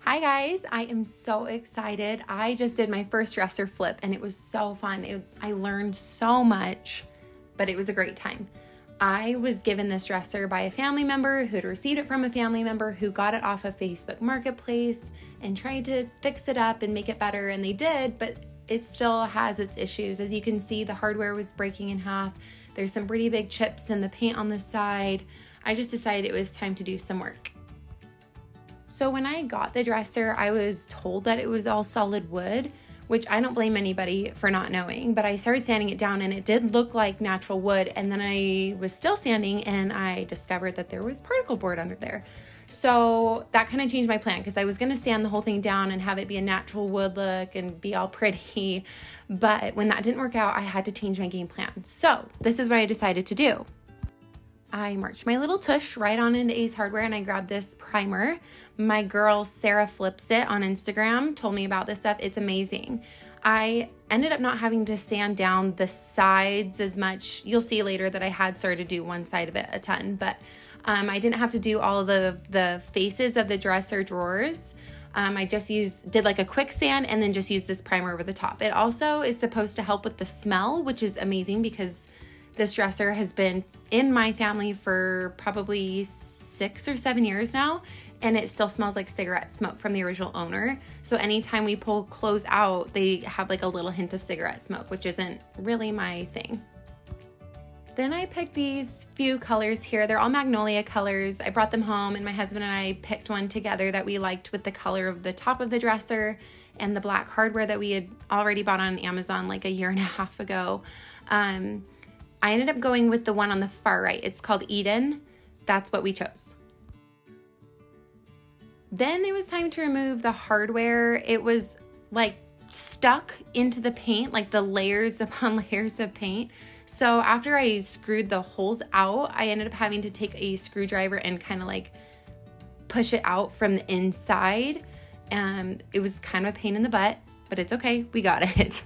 Hi guys, I am so excited. I just did my first dresser flip and it was so fun. I learned so much, but it was a great time. I was given this dresser by a family member who had received it from a family member who got it off of Facebook Marketplace and tried to fix it up and make it better, and they did, but it still has its issues. As you can see, the hardware was breaking in half. There's some pretty big chips in the paint on the side. I just decided it was time to do some work. So when I got the dresser, I was told that it was all solid wood, which I don't blame anybody for not knowing, but I started sanding it down and it did look like natural wood. And then I was still sanding and I discovered that there was particle board under there. So that kind of changed my plan, because I was gonna sand the whole thing down and have it be a natural wood look and be all pretty. But when that didn't work out, I had to change my game plan. So this is what I decided to do. I marched my little tush right on into Ace Hardware and I grabbed this primer. My girl Sarah Flips It on Instagram told me about this stuff. It's amazing. I ended up not having to sand down the sides as much. You'll see later that I had started to do one side of it a ton, but I didn't have to do all of the faces of the dresser drawers. I just did like a quick sand and then just used this primer over the top. It also is supposed to help with the smell, which is amazing because this dresser has been in my family for probably 6 or 7 years now, and it still smells like cigarette smoke from the original owner. So anytime we pull clothes out, they have like a little hint of cigarette smoke, which isn't really my thing. Then I picked these few colors here. They're all magnolia colors. I brought them home and my husband and I picked one together that we liked with the color of the top of the dresser and the black hardware that we had already bought on Amazon like a year and a half ago. I ended up going with the one on the far right. It's called Eden. That's what we chose. Then it was time to remove the hardware. It was like stuck into the paint, like the layers upon layers of paint. So after I screwed the holes out, I ended up having to take a screwdriver and kind of like push it out from the inside. And it was kind of a pain in the butt, but it's okay. We got it.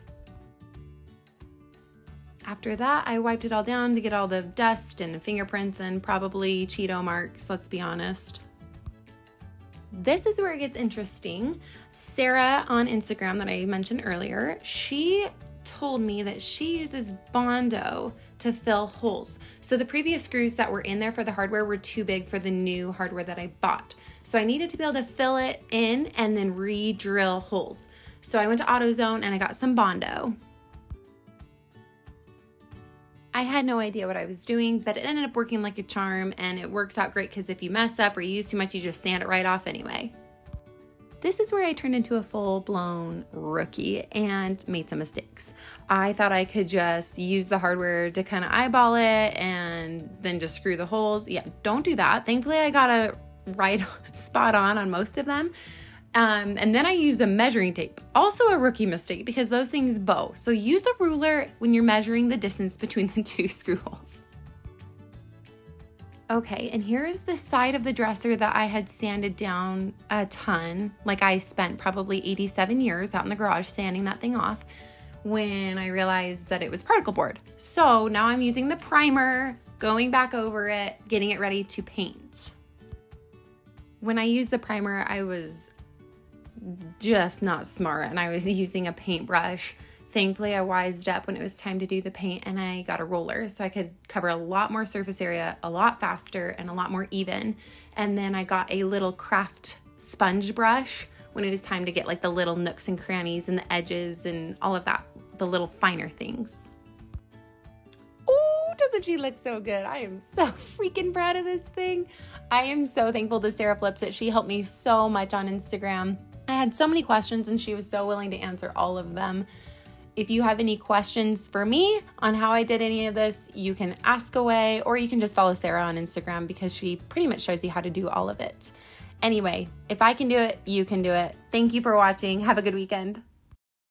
After that, I wiped it all down to get all the dust and fingerprints and probably Cheeto marks, let's be honest. This is where it gets interesting. Sarah on Instagram that I mentioned earlier, she told me that she uses Bondo to fill holes. So the previous screws that were in there for the hardware were too big for the new hardware that I bought. So I needed to be able to fill it in and then re-drill holes. So I went to AutoZone and I got some Bondo. I had no idea what I was doing, but it ended up working like a charm, and it works out great because if you mess up or you use too much, you just sand it right off anyway. This is where I turned into a full-blown rookie and made some mistakes. I thought I could just use the hardware to kind of eyeball it and then just screw the holes. Yeah, don't do that. Thankfully, I got a right spot on most of them. And then I used a measuring tape, also a rookie mistake because those things bow. So use a ruler when you're measuring the distance between the two screw holes. Okay, and here's the side of the dresser that I had sanded down a ton. Like I spent probably 87 years out in the garage sanding that thing off when I realized that it was particle board. So now I'm using the primer, going back over it, getting it ready to paint. When I used the primer, I was just not smart and I was using a paintbrush. Thankfully, I wised up when it was time to do the paint and I got a roller so I could cover a lot more surface area a lot faster and a lot more even. And then I got a little craft sponge brush when it was time to get like the little nooks and crannies and the edges and all of that, the little finer things. Oh, doesn't she look so good? I am so freaking proud of this thing. I am so thankful to Sarah Flips It. She helped me so much on Instagram. I had so many questions and she was so willing to answer all of them. If you have any questions for me on how I did any of this, you can ask away, or you can just follow Sarah on Instagram because she pretty much shows you how to do all of it. Anyway, if I can do it, you can do it. Thank you for watching. Have a good weekend.